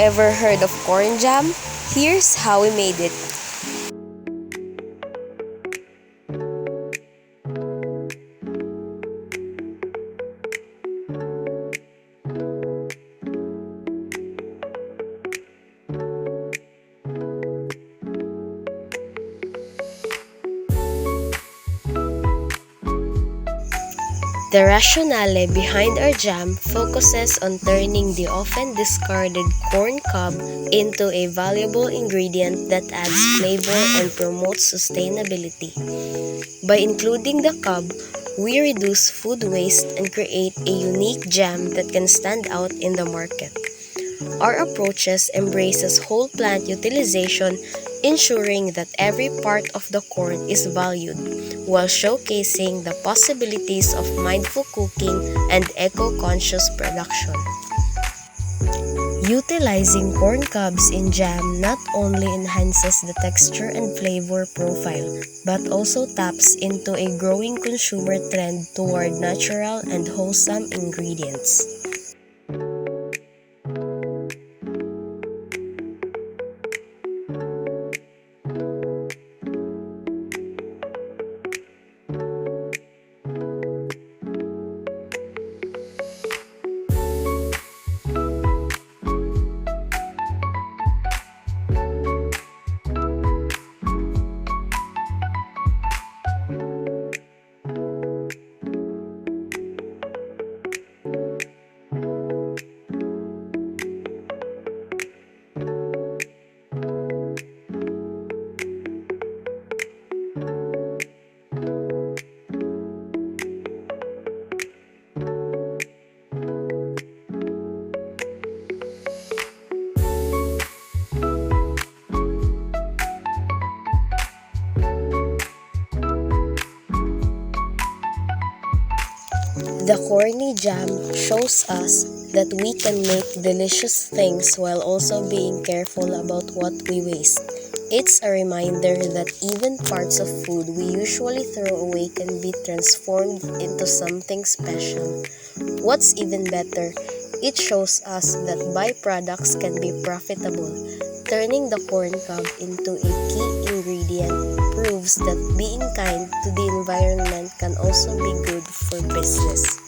Ever heard of corn jam? Here's how we made it. The rationale behind our jam focuses on turning the often discarded corn cob into a valuable ingredient that adds flavor and promotes sustainability. By including the cob, we reduce food waste and create a unique jam that can stand out in the market. Our approaches embraces whole plant utilization, ensuring that every part of the corn is valued, while showcasing the possibilities of mindful cooking and eco-conscious production. Utilizing corn cobs in jam not only enhances the texture and flavor profile, but also taps into a growing consumer trend toward natural and wholesome ingredients. The corny jam shows us that we can make delicious things while also being careful about what we waste. It's a reminder that even parts of food we usually throw away can be transformed into something special. What's even better, it shows us that byproducts can be profitable. Turning the corn cob into a key ingredient proves that being kind to the environment can also be good for business.